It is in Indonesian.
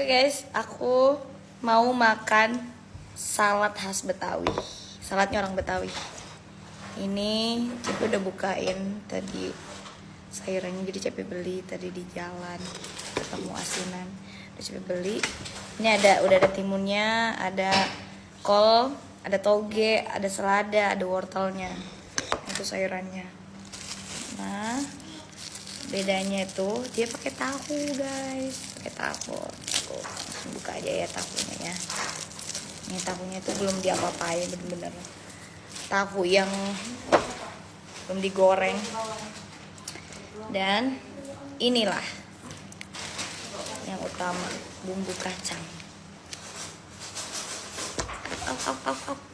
Oke guys, aku mau makan salad khas Betawi. Saladnya orang Betawi. Ini Cepi udah bukain tadi sayurannya, jadi Cepi beli tadi di jalan ketemu asinan. Udah Cepi beli. Ini udah ada timunnya, ada kol, ada toge, ada selada, ada wortelnya. Itu sayurannya. Nah, bedanya itu dia pakai tahu guys, pakai tahu. Aku langsung buka aja ya tahunya ya. Ini tahunya itu belum diapa-apain, bener-bener tahu yang belum digoreng. Dan inilah yang utama, bumbu kacang. Au.